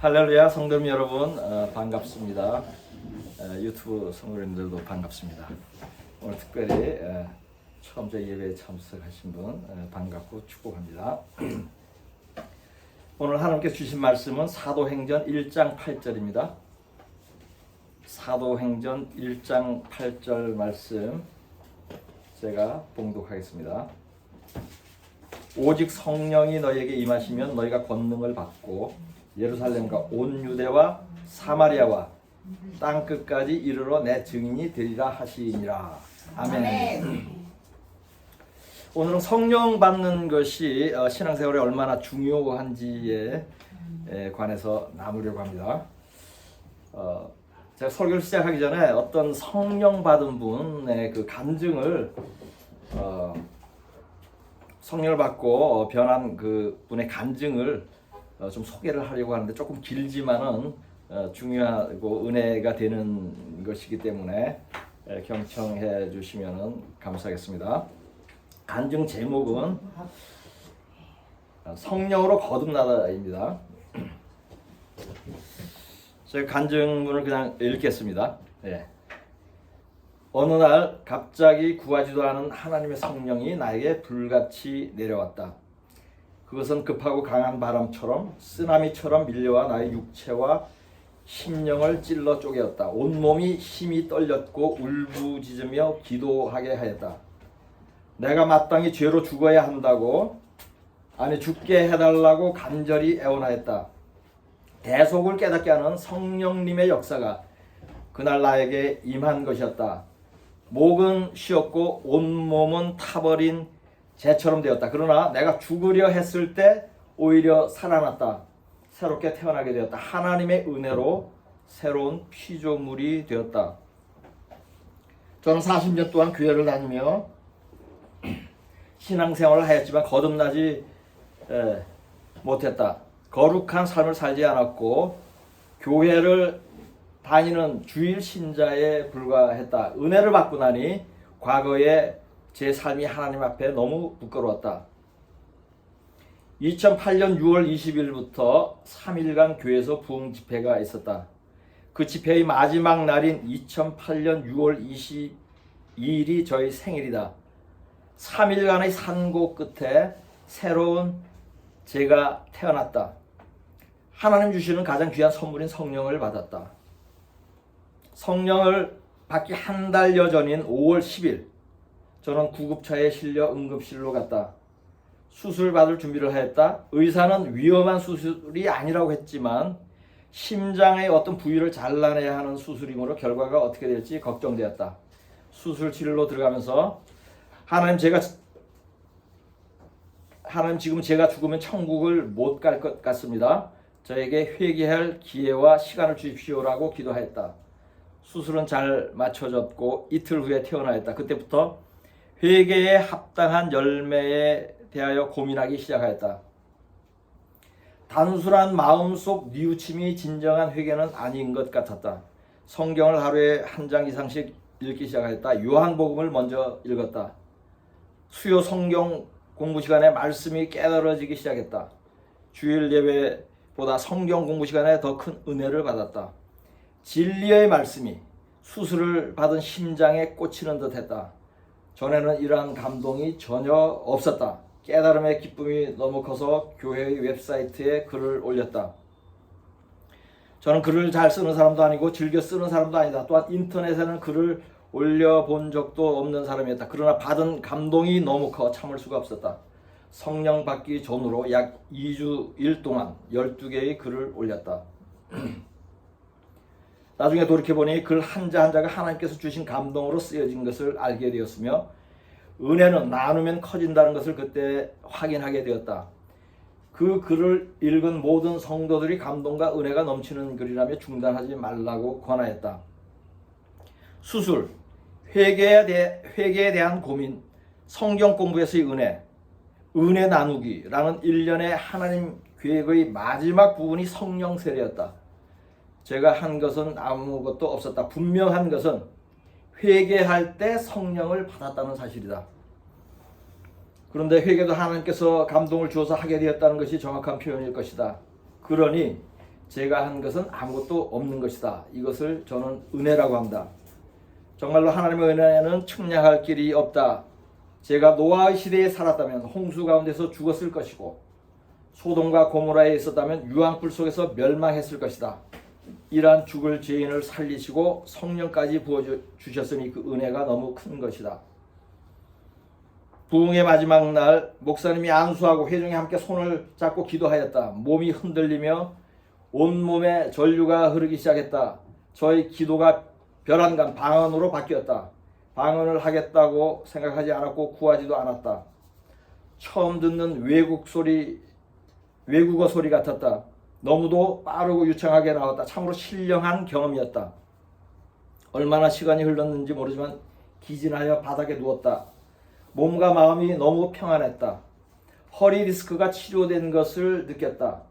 할렐루야 성도님 여러분 반갑습니다. 유튜브 성도님들도 반갑습니다. 오늘 특별히 처음 저희 예배에 참석하신 분 반갑고 축복합니다. 오늘 하나님께 주신 말씀은 사도행전 1장 8절입니다. 사도행전 1장 8절 말씀 제가 봉독하겠습니다. 오직 성령이 너희에게 임하시면 너희가 권능을 받고 예루살렘과 온 유대와 사마리아와 땅 끝까지 이르러 내 증인이 되리라 하시니라. 아멘. 오늘은 성령 받는 것이 신앙생활에 얼마나 중요한지에 관해서 나누려고 합니다. 제가 설교를 시작하기 전에 어떤 성령 받은 분의 그 간증을 성령을 받고 변한 그 분의 간증을 좀 소개를 하려고 하는데 조금 길지만은 중요하고 은혜가 되는 것이기 때문에 경청해 주시면 감사하겠습니다. 간증 제목은 성령으로 거듭나다입니다. 제가 간증문을 그냥 읽겠습니다. 어느 날 갑자기 구하지도 않은 하나님의 성령이 나에게 불같이 내려왔다. 그것은 급하고 강한 바람처럼 쓰나미처럼 밀려와 나의 육체와 심령을 찔러 쪼개었다. 온몸이 힘이 떨렸고 울부짖으며 기도하게 하였다. 내가 마땅히 죄로 죽어야 한다고, 아니 죽게 해달라고 간절히 애원하였다. 대속을 깨닫게 하는 성령님의 역사가 그날 나에게 임한 것이었다. 목은 쉬었고 온몸은 타버린 재처럼 되었다. 그러나 내가 죽으려 했을 때 오히려 살아났다. 새롭게 태어나게 되었다. 하나님의 은혜로 새로운 피조물이 되었다. 저는 40년 동안 교회를 다니며 신앙생활을 하였지만 거듭나지 못했다. 거룩한 삶을 살지 않았고 교회를 다니는 주일 신자에 불과했다. 은혜를 받고 나니 과거에 제 삶이 하나님 앞에 너무 부끄러웠다. 2008년 6월 20일부터 3일간 교회에서 부흥 집회가 있었다. 그 집회의 마지막 날인 2008년 6월 22일이 저희 생일이다. 3일간의 산고 끝에 새로운 제가 태어났다. 하나님 주시는 가장 귀한 선물인 성령을 받았다. 성령을 받기 한 달여 전인 5월 10일 저는 구급차에 실려 응급실로 갔다. 수술 받을 준비를 하였다. 의사는 위험한 수술이 아니라고 했지만 심장의 어떤 부위를 잘라내야 하는 수술이므로 결과가 어떻게 될지 걱정되었다. 수술실로 들어가면서 하나님 지금 제가 죽으면 천국을 못 갈 것 같습니다. 저에게 회개할 기회와 시간을 주십시오라고 기도하였다. 수술은 잘 맞춰졌고 이틀 후에 퇴원하였다. 그때부터 회개에 합당한 열매에 대하여 고민하기 시작하였다. 단순한 마음속 뉘우침이 진정한 회개는 아닌 것 같았다. 성경을 하루에 한 장 이상씩 읽기 시작하였다. 요한복음을 먼저 읽었다. 수요 성경 공부 시간에 말씀이 깨달아지기 시작했다. 주일 예배보다 성경 공부 시간에 더 큰 은혜를 받았다. 진리의 말씀이 수술을 받은 심장에 꽂히는 듯 했다. 전에는 이러한 감동이 전혀 없었다. 깨달음의 기쁨이 너무 커서 교회의 웹사이트에 글을 올렸다. 저는 글을 잘 쓰는 사람도 아니고 즐겨 쓰는 사람도 아니다. 또한 인터넷에는 글을 올려본 적도 없는 사람이었다. 그러나 받은 감동이 너무 커 참을 수가 없었다. 성령 받기 전으로 약 2주일 동안 12개의 글을 올렸다. 나중에 돌이켜보니 글 한자 한자가 하나님께서 주신 감동으로 쓰여진 것을 알게 되었으며 은혜는 나누면 커진다는 것을 그때 확인하게 되었다. 그 글을 읽은 모든 성도들이 감동과 은혜가 넘치는 글이라며 중단하지 말라고 권하였다. 수술, 회개에 대한 고민, 성경 공부에서의 은혜 나누기라는 일련의 하나님 계획의 마지막 부분이 성령 세례였다. 제가 한 것은 아무것도 없었다. 분명한 것은 회개할 때 성령을 받았다는 사실이다. 그런데 회개도 하나님께서 감동을 주어서 하게 되었다는 것이 정확한 표현일 것이다. 그러니 제가 한 것은 아무것도 없는 것이다. 이것을 저는 은혜라고 합니다. 정말로 하나님의 은혜는 측량할 길이 없다. 제가 노아의 시대에 살았다면 홍수 가운데서 죽었을 것이고 소돔과 고모라에 있었다면 유황불 속에서 멸망했을 것이다. 이러한 죽을 죄인을 살리시고 성령까지 부어주셨으니 그 은혜가 너무 큰 것이다. 부흥의 마지막 날 목사님이 안수하고 회중이 함께 손을 잡고 기도하였다. 몸이 흔들리며 온몸에 전류가 흐르기 시작했다. 저의 기도가 별안간 방언으로 바뀌었다. 방언을 하겠다고 생각하지 않았고 구하지도 않았다. 처음 듣는 외국어 소리 같았다. 너무도 빠르고 유창하게 나왔다. 참으로 신령한 경험이었다. 얼마나 시간이 흘렀는지 모르지만 기진하여 바닥에 누웠다. 몸과 마음이 너무 평안했다. 허리 디스크가 치료된 것을 느꼈다.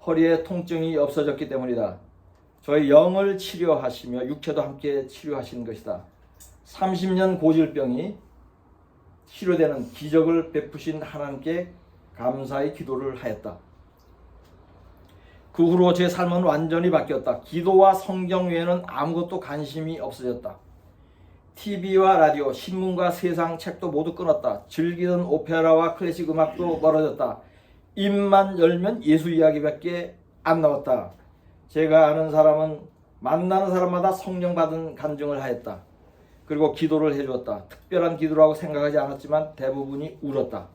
허리에 통증이 없어졌기 때문이다. 저희 영을 치료하시며 육체도 함께 치료하신 것이다. 30년 고질병이 치료되는 기적을 베푸신 하나님께 감사의 기도를 하였다. 그 후로 제 삶은 완전히 바뀌었다. 기도와 성경 외에는 아무것도 관심이 없어졌다. TV와 라디오, 신문과 세상 책도 모두 끊었다. 즐기던 오페라와 클래식 음악도 멀어졌다. 입만 열면 예수 이야기밖에 안 나왔다. 제가 아는 사람은 만나는 사람마다 성령 받은 간증을 하였다. 그리고 기도를 해주었다. 특별한 기도라고 생각하지 않았지만 대부분이 울었다.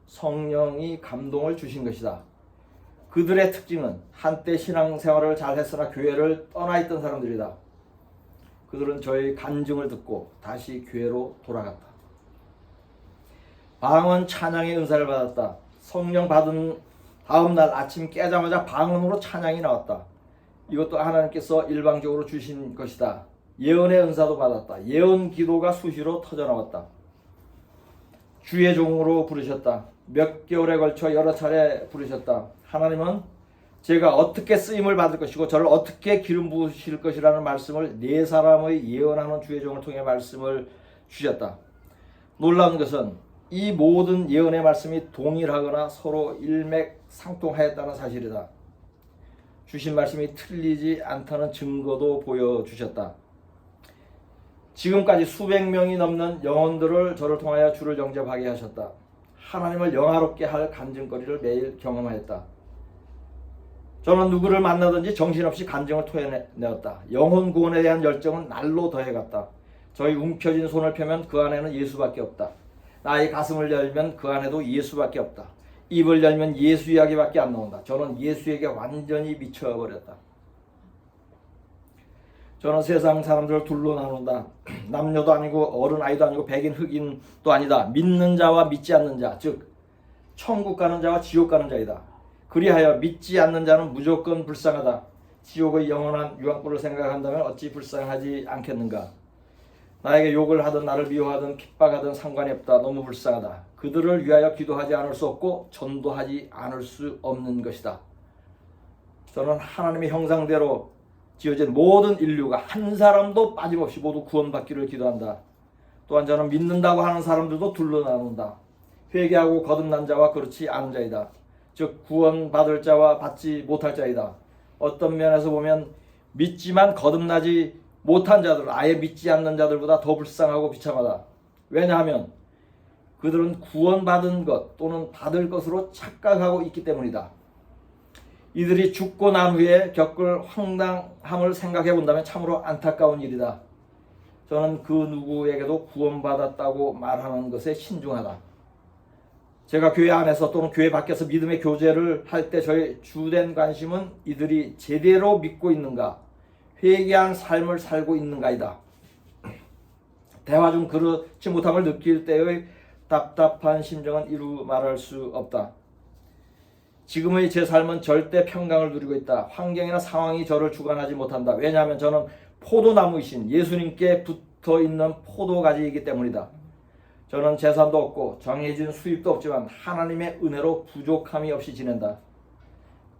성령이 감동을 주신 것이다. 그들의 특징은 한때 신앙생활을 잘했으나 교회를 떠나 있던 사람들이다. 그들은 저의 간증을 듣고 다시 교회로 돌아갔다. 방언 찬양의 은사를 받았다. 성령 받은 다음 날 아침 깨자마자 방언으로 찬양이 나왔다. 이것도 하나님께서 일방적으로 주신 것이다. 예언의 은사도 받았다. 예언 기도가 수시로 터져나왔다. 주의 종으로 부르셨다. 몇 개월에 걸쳐 여러 차례 부르셨다. 하나님은 제가 어떻게 쓰임을 받을 것이고 저를 어떻게 기름 부으실 것이라는 말씀을 네 사람의 예언하는 주의 종을 통해 말씀을 주셨다. 놀라운 것은 이 모든 예언의 말씀이 동일하거나 서로 일맥상통하였다는 사실이다. 주신 말씀이 틀리지 않다는 증거도 보여주셨다. 지금까지 수백 명이 넘는 영혼들을 저를 통하여 주를 영접하게 하셨다. 하나님을 영화롭게 할 간증거리를 매일 경험하였다. 저는 누구를 만나든지 정신없이 간증을 토해내었다. 영혼 구원에 대한 열정은 날로 더해갔다. 저희 움켜진 손을 펴면 그 안에는 예수밖에 없다. 나의 가슴을 열면 그 안에도 예수밖에 없다. 입을 열면 예수 이야기밖에 안 나온다. 저는 예수에게 완전히 미쳐버렸다. 저는 세상 사람들을 둘로 나눈다. 남녀도 아니고 어른 아이도 아니고 백인 흑인도 아니다. 믿는 자와 믿지 않는 자, 즉 천국 가는 자와 지옥 가는 자이다. 그리하여 믿지 않는 자는 무조건 불쌍하다. 지옥의 영원한 유황불을 생각한다면 어찌 불쌍하지 않겠는가. 나에게 욕을 하든 나를 미워하든 핍박하든 상관이 없다. 너무 불쌍하다. 그들을 위하여 기도하지 않을 수 없고 전도하지 않을 수 없는 것이다. 저는 하나님의 형상대로 지어진 모든 인류가 한 사람도 빠짐없이 모두 구원받기를 기도한다. 또한 저는 믿는다고 하는 사람들도 둘로 나눈다. 회개하고 거듭난 자와 그렇지 않은 자이다. 즉 구원받을 자와 받지 못할 자이다. 어떤 면에서 보면 믿지만 거듭나지 못한 자들, 아예 믿지 않는 자들보다 더 불쌍하고 비참하다. 왜냐하면 그들은 구원받은 것 또는 받을 것으로 착각하고 있기 때문이다. 이들이 죽고 난 후에 겪을 황당함을 생각해 본다면 참으로 안타까운 일이다. 저는 그 누구에게도 구원받았다고 말하는 것에 신중하다. 제가 교회 안에서 또는 교회 밖에서 믿음의 교제를 할 때 저의 주된 관심은 이들이 제대로 믿고 있는가, 회개한 삶을 살고 있는가이다. 대화 중 그렇지 못함을 느낄 때의 답답한 심정은 이루 말할 수 없다. 지금의 제 삶은 절대 평강을 누리고 있다. 환경이나 상황이 저를 주관하지 못한다. 왜냐하면 저는 포도나무이신 예수님께 붙어있는 포도가지이기 때문이다. 저는 재산도 없고 정해진 수입도 없지만 하나님의 은혜로 부족함이 없이 지낸다.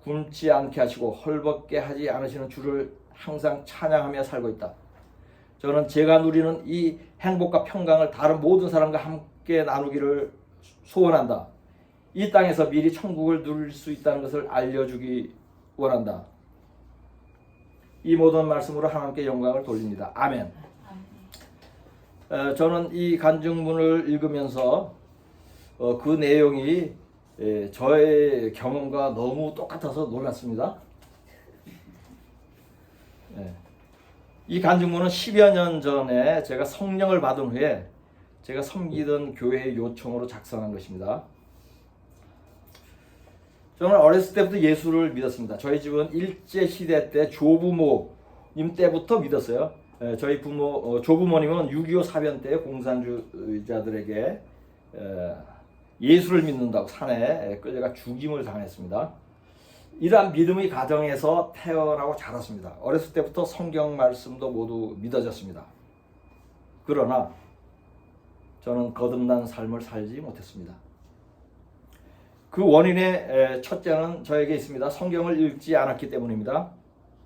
굶지 않게 하시고 헐벗게 하지 않으시는 주를 항상 찬양하며 살고 있다. 저는 제가 누리는 이 행복과 평강을 다른 모든 사람과 함께 나누기를 소원한다. 이 땅에서 미리 천국을 누릴 수 있다는 것을 알려주기 원한다. 이 모든 말씀으로 하나님께 영광을 돌립니다. 아멘. 저는 이 간증문을 읽으면서 그 내용이 저의 경험과 너무 똑같아서 놀랐습니다. 이 간증문은 10여 년 전에 제가 성령을 받은 후에 제가 섬기던 교회의 요청으로 작성한 것입니다. 저는 어렸을 때부터 예수를 믿었습니다. 저희 집은 일제시대 때 조부모님 때부터 믿었어요. 저희 조부모님은 6.25 사변 때 공산주의자들에게 예수를 믿는다고 산에 끌려가 죽임을 당했습니다. 이러한 믿음의 가정에서 태어나고 자랐습니다. 어렸을 때부터 성경 말씀도 모두 믿어졌습니다. 그러나 저는 거듭난 삶을 살지 못했습니다. 그 원인의 첫째는 저에게 있습니다. 성경을 읽지 않았기 때문입니다.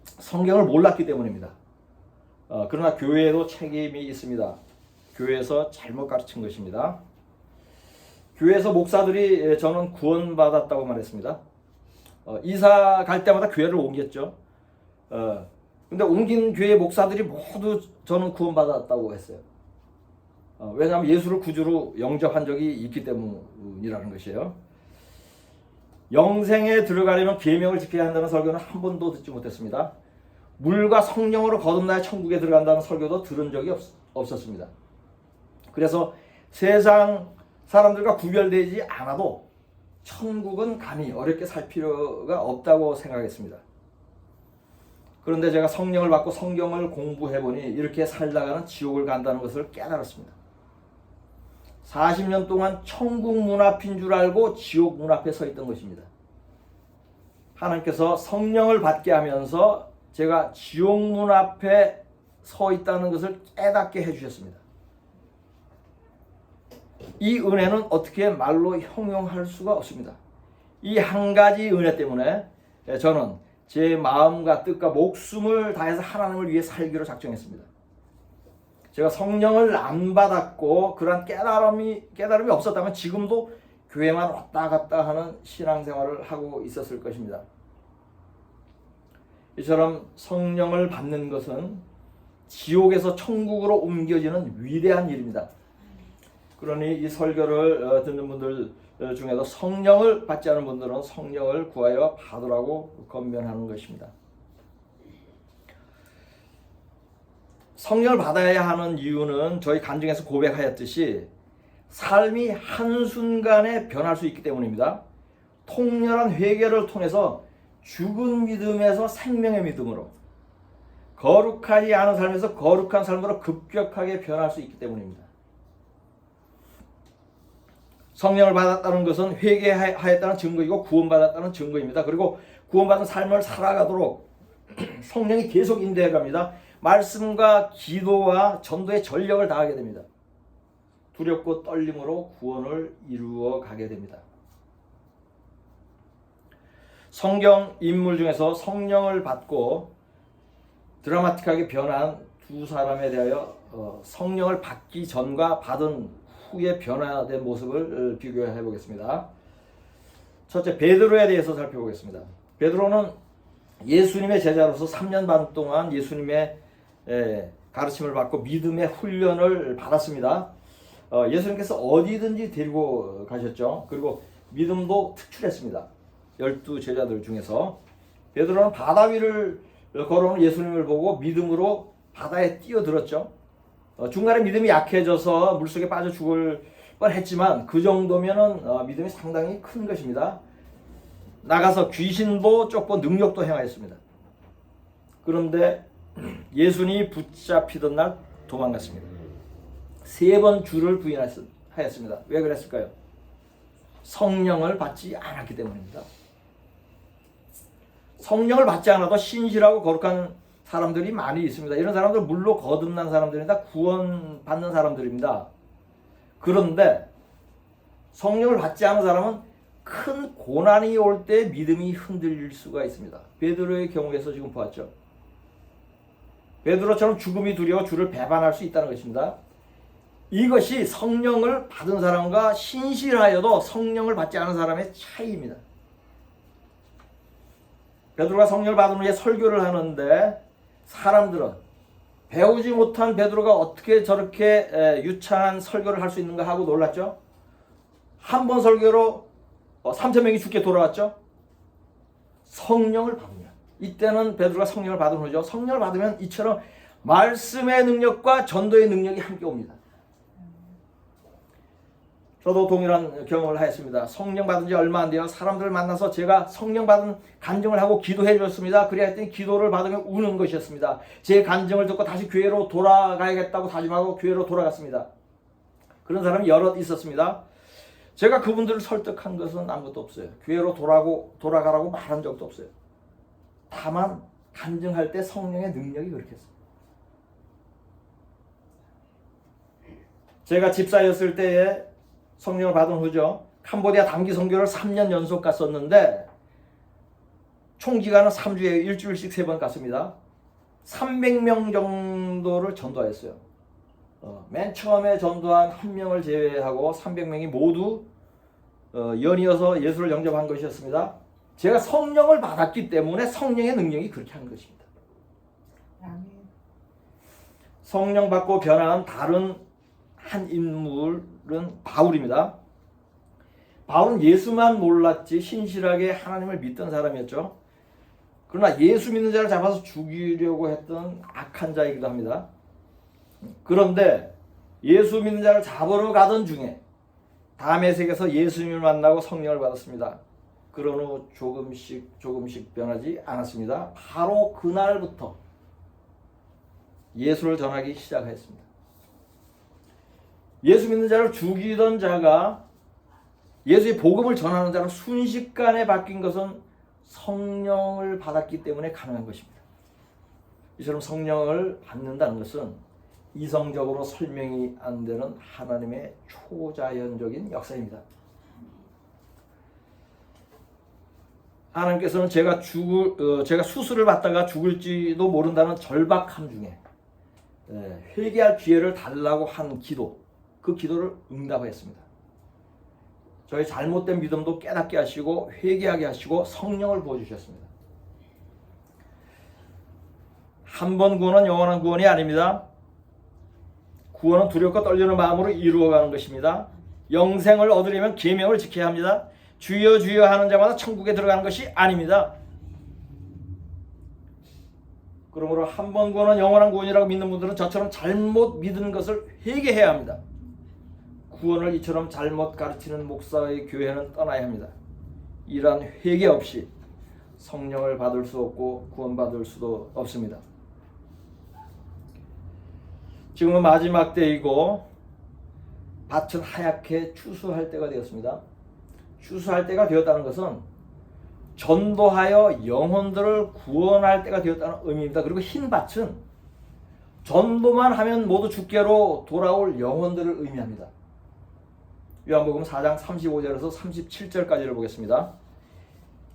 성경을 몰랐기 때문입니다. 그러나 교회에도 책임이 있습니다. 교회에서 잘못 가르친 것입니다. 교회에서 목사들이 저는 구원받았다고 말했습니다. 이사 갈 때마다 교회를 옮겼죠. 근데 옮긴 교회 목사들이 모두 저는 구원받았다고 했어요. 왜냐하면 예수를 구주로 영접한 적이 있기 때문이라는 것이에요. 영생에 들어가려면 계명을 지켜야 한다는 설교는 한 번도 듣지 못했습니다. 물과 성령으로 거듭나야 천국에 들어간다는 설교도 들은 적이 없었습니다. 그래서 세상 사람들과 구별되지 않아도 천국은 감히 어렵게 살 필요가 없다고 생각했습니다. 그런데 제가 성령을 받고 성경을 공부해보니 이렇게 살다가는 지옥을 간다는 것을 깨달았습니다. 40년 동안 천국 문 앞인 줄 알고 지옥 문 앞에 서 있던 것입니다. 하나님께서 성령을 받게 하면서 제가 지옥 문 앞에 서 있다는 것을 깨닫게 해주셨습니다. 이 은혜는 어떻게 말로 형용할 수가 없습니다. 이 한 가지 은혜 때문에 저는 제 마음과 뜻과 목숨을 다해서 하나님을 위해 살기로 작정했습니다. 제가 성령을 안 받았고 그런 깨달음이 없었다면 지금도 교회만 왔다 갔다 하는 신앙생활을 하고 있었을 것입니다. 이처럼 성령을 받는 것은 지옥에서 천국으로 옮겨지는 위대한 일입니다. 그러니 이 설교를 듣는 분들 중에도 성령을 받지 않은 분들은 성령을 구하여 받으라고 권면하는 것입니다. 성령을 받아야 하는 이유는 저희 간증에서 고백하였듯이 삶이 한순간에 변할 수 있기 때문입니다. 통렬한 회개를 통해서 죽은 믿음에서 생명의 믿음으로, 거룩하지 않은 삶에서 거룩한 삶으로 급격하게 변할 수 있기 때문입니다. 성령을 받았다는 것은 회개하였다는 증거이고 구원받았다는 증거입니다. 그리고 구원받은 삶을 살아가도록 성령이 계속 인도해 갑니다. 말씀과 기도와 전도에 전력을 다하게 됩니다. 두렵고 떨림으로 구원을 이루어 가게 됩니다. 성경 인물 중에서 성령을 받고 드라마틱하게 변한 두 사람에 대하여 성령을 받기 전과 받은 후에 변화된 모습을 비교해 보겠습니다. 첫째, 베드로에 대해서 살펴보겠습니다. 베드로는 예수님의 제자로서 3년 반 동안 예수님의 가르침을 받고 믿음의 훈련을 받았습니다. 예수님께서 어디든지 데리고 가셨죠. 그리고 믿음도 특출했습니다. 12 제자들 중에서 베드로는 바다 위를 걸어오는 예수님을 보고 믿음으로 바다에 뛰어들었죠. 중간에 믿음이 약해져서 물속에 빠져 죽을 뻔했지만 그 정도면은 믿음이 상당히 큰 것입니다. 나가서 귀신도 쫓고 능력도 행하였습니다. 그런데 예수님이 붙잡히던 날 도망갔습니다. 3번 주를 부인하였습니다. 왜 그랬을까요? 성령을 받지 않았기 때문입니다. 성령을 받지 않아도 신실하고 거룩한 사람들이 많이 있습니다. 이런 사람들 물로 거듭난 사람들입니다. 구원받는 사람들입니다. 그런데 성령을 받지 않은 사람은 큰 고난이 올 때 믿음이 흔들릴 수가 있습니다. 베드로의 경우에서 지금 보았죠. 베드로처럼 죽음이 두려워 주를 배반할 수 있다는 것입니다. 이것이 성령을 받은 사람과 신실하여도 성령을 받지 않은 사람의 차이입니다. 베드로가 성령을 받은 후에 설교를 하는데 사람들은 배우지 못한 베드로가 어떻게 저렇게 유창한 설교를 할 수 있는가 하고 놀랐죠. 한 번 설교로 3,000명이 죽게 돌아왔죠. 성령을 받으면, 이때는 베드로가 성령을 받은 후죠. 성령을 받으면 이처럼 말씀의 능력과 전도의 능력이 함께 옵니다. 저도 동일한 경험을 하였습니다. 성령 받은 지 얼마 안 돼요. 사람들을 만나서 제가 성령 받은 간증을 하고 기도해 줬습니다. 그래야 했더니 기도를 받으면 우는 것이었습니다. 제 간증을 듣고 다시 교회로 돌아가야겠다고 다짐하고 교회로 돌아갔습니다. 그런 사람이 여럿 있었습니다. 제가 그분들을 설득한 것은 아무것도 없어요. 교회로 돌아가라고 말한 적도 없어요. 다만 간증할 때 성령의 능력이 그렇게 했어요. 제가 집사였을 때에 성령을 받은 후죠. 캄보디아 단기 선교를 3년 연속 갔었는데 총 기간은 3주에 일주일씩 3번 갔습니다. 300명 정도를 전도했어요. 맨 처음에 전도한 1명을 제외하고 300명이 모두 연이어서 예수를 영접한 것이었습니다. 제가 성령을 받았기 때문에 성령의 능력이 그렇게 한 것입니다. 성령 받고 변화한 다른 한 인물은 바울입니다. 바울은 예수만 몰랐지 신실하게 하나님을 믿던 사람이었죠. 그러나 예수 믿는 자를 잡아서 죽이려고 했던 악한 자이기도 합니다. 그런데 예수 믿는 자를 잡으러 가던 중에 다메섹에서 예수님을 만나고 성령을 받았습니다. 그런 후 조금씩 변하지 않았습니다. 바로 그날부터 예수를 전하기 시작했습니다. 예수 믿는 자를 죽이던 자가 예수의 복음을 전하는 자로 순식간에 바뀐 것은 성령을 받았기 때문에 가능한 것입니다. 이처럼 성령을 받는다는 것은 이성적으로 설명이 안 되는 하나님의 초자연적인 역사입니다. 하나님께서는 제가 수술을 받다가 죽을지도 모른다는 절박함 중에 회개할 기회를 달라고 한 기도, 그 기도를 응답하였습니다. 저희 잘못된 믿음도 깨닫게 하시고 회개하게 하시고 성령을 부어주셨습니다. 한 번 구원은 영원한 구원이 아닙니다. 구원은 두렵고 떨리는 마음으로 이루어가는 것입니다. 영생을 얻으려면 계명을 지켜야 합니다. 주여 주여 하는 자마다 천국에 들어가는 것이 아닙니다. 그러므로 한 번 구원은 영원한 구원이라고 믿는 분들은 저처럼 잘못 믿은 것을 회개해야 합니다. 구원을 이처럼 잘못 가르치는 목사의 교회는 떠나야 합니다. 이러한 회개 없이 성령을 받을 수 없고 구원받을 수도 없습니다. 지금은 마지막 때이고 밭은 하얗게 추수할 때가 되었습니다. 추수할 때가 되었다는 것은 전도하여 영혼들을 구원할 때가 되었다는 의미입니다. 그리고 흰 밭은 전도만 하면 모두 주께로 돌아올 영혼들을 의미합니다. 요한복음 4장 35절에서 37절까지를 보겠습니다.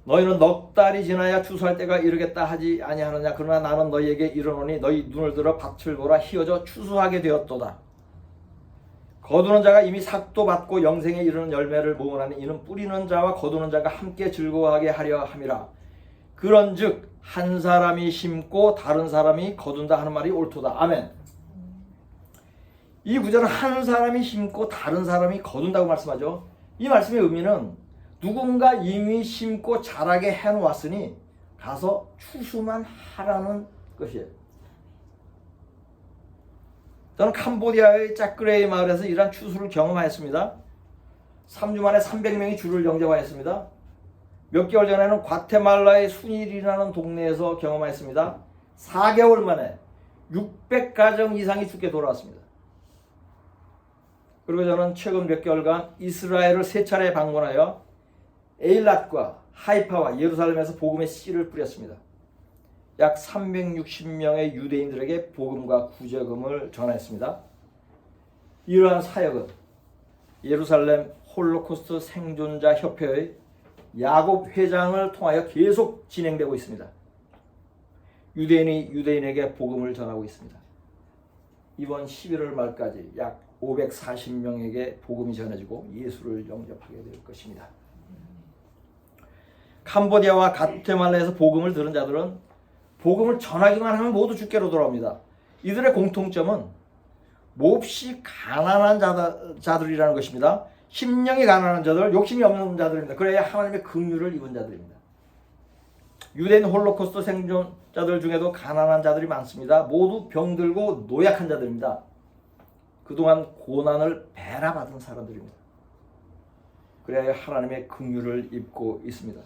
너희는 넉 달이 지나야 추수할 때가 이르겠다 하지 아니하느냐. 그러나 나는 너희에게 이르노니 너희 눈을 들어 밭을 보라. 희어져 추수하게 되었도다. 거두는 자가 이미 삭도 받고 영생에 이르는 열매를 모으나니 이는 뿌리는 자와 거두는 자가 함께 즐거워하게 하려 함이라. 그런즉 한 사람이 심고 다른 사람이 거둔다 하는 말이 옳도다. 아멘. 이 구절은 한 사람이 심고 다른 사람이 거둔다고 말씀하죠. 이 말씀의 의미는 누군가 이미 심고 자라게 해놓았으니 가서 추수만 하라는 것이에요. 저는 캄보디아의 짝그레이 마을에서 이러한 추수를 경험하였습니다. 3주 만에 300명이 주를 영접하였습니다. 몇 개월 전에는 과테말라의 순일이라는 동네에서 경험하였습니다. 4개월 만에 600가정 이상이 죽게 돌아왔습니다. 그리고 저는 최근 몇 개월간 이스라엘을 3차례 방문하여 에일랏과 하이파와 예루살렘에서 복음의 씨를 뿌렸습니다. 약 360명의 유대인들에게 복음과 구제금을 전했습니다. 이러한 사역은 예루살렘 홀로코스트 생존자 협회의 야곱 회장을 통하여 계속 진행되고 있습니다. 유대인이 유대인에게 복음을 전하고 있습니다. 이번 11월 말까지 약 540명에게 복음이 전해지고 예수를 영접하게 될 것입니다. 캄보디아와 과테말라에서 복음을 들은 자들은 복음을 전하기만 하면 모두 주께로 돌아옵니다. 이들의 공통점은 몹시 가난한 자들이라는 것입니다. 심령이 가난한 자들, 욕심이 없는 자들입니다. 그래야 하나님의 긍휼을 입은 자들입니다. 유대인 홀로코스트 생존자들 중에도 가난한 자들이 많습니다. 모두 병들고 노약한 자들입니다. 그동안 고난을 배나 받은 사람들입니다. 그래야 하나님의 긍휼을 입고 있습니다.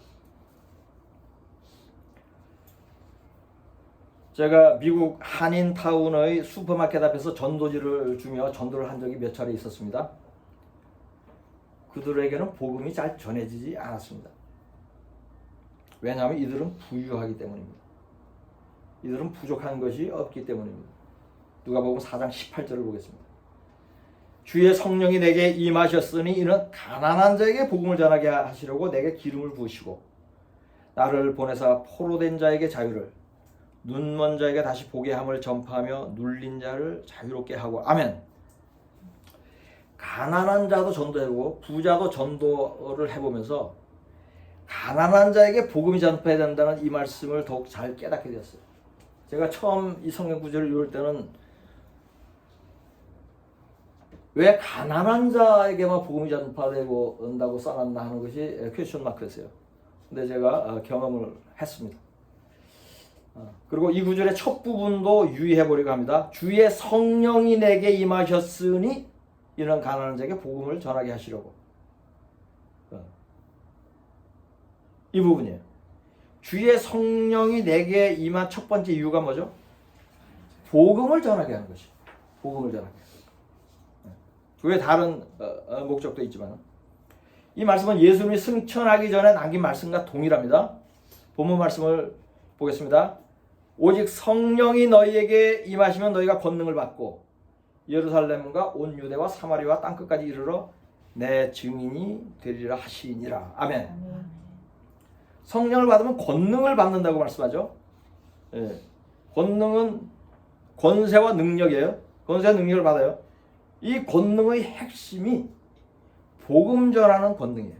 제가 미국 한인타운의 슈퍼마켓 앞에서 전도지를 주며 전도를 한 적이 몇 차례 있었습니다. 그들에게는 복음이 잘 전해지지 않았습니다. 왜냐하면 이들은 부유하기 때문입니다. 이들은 부족한 것이 없기 때문입니다. 누가복음 4장 18절을 보겠습니다. 주의 성령이 내게 임하셨으니 이는 가난한 자에게 복음을 전하게 하시려고 내게 기름을 부으시고 나를 보내사 포로된 자에게 자유를 눈먼 자에게 다시 보게 함을 전파하며 눌린 자를 자유롭게 하고 아멘. 가난한 자도 전도하고 부자도 전도를 해보면서 가난한 자에게 복음이 전파해야 된다는 이 말씀을 더욱 잘 깨닫게 되었어요. 제가 처음 이 성경 구절을 읽을 때는 왜 가난한 자에게만 복음이 전파되고 온다고 써놨나 하는 것이 퀘스천 마크였어요. 근데 제가 경험을 했습니다. 그리고 이 구절의 첫 부분도 유의해 보려고 합니다. 주의 성령이 내게 임하셨으니 이런 가난한 자에게 복음을 전하게 하시려고. 이 부분이에요. 주의 성령이 내게 임한 첫 번째 이유가 뭐죠? 복음을 전하게 하는 것이. 복음을 전하게. 그게 다른 목적도 있지만 이 말씀은 예수님이 승천하기 전에 남긴 말씀과 동일합니다. 본문 말씀을 보겠습니다. 오직 성령이 너희에게 임하시면 너희가 권능을 받고 예루살렘과 온 유대와 사마리아와 땅끝까지 이르러 내 증인이 되리라 하시니라. 아멘. 성령을 받으면 권능을 받는다고 말씀하죠. 예. 권능은 권세와 능력이에요. 권세와 능력을 받아요. 이 권능의 핵심이 복음 전하는 권능이에요.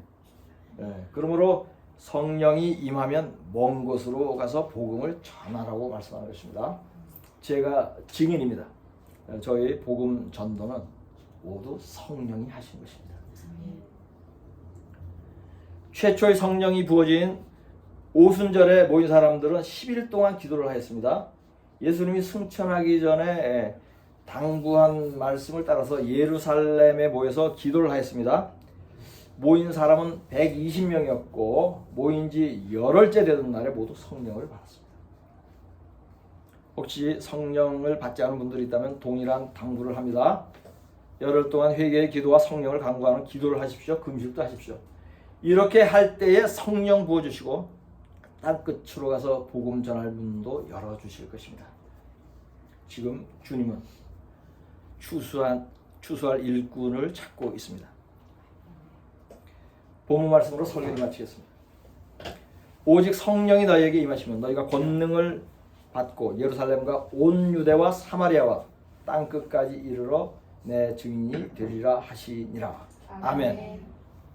예. 그러므로 성령이 임하면 먼 곳으로 가서 복음을 전하라고 말씀하는 것입니다. 제가 증인입니다. 저희 복음 전도는 모두 성령이 하신 것입니다. 최초의 성령이 부어진 오순절에 모인 사람들은 10일 동안 기도를 하였습니다. 예수님이 승천하기 전에 당부한 말씀을 따라서 예루살렘에 모여서 기도를 하였습니다. 모인 사람은 120명이었고 모인 지 열흘째 되던 날에 모두 성령을 받았습니다. 혹시 성령을 받지 않은 분들이 있다면 동일한 당부를 합니다. 열흘 동안 회개의 기도와 성령을 간구하는 기도를 하십시오. 금식도 하십시오. 이렇게 할 때에 성령 부어주시고 땅끝으로 가서 복음 전할 문도 열어주실 것입니다. 지금 주님은 추수할 일꾼을 찾고 있습니다. 본문 말씀으로 설교를 마치겠습니다. 오직 성령이 너희에게 임하시면 너희가 권능을 받고 예루살렘과 온 유대와 사마리아와 땅끝까지 이르러 내 증인이 되리라 하시니라. 아멘.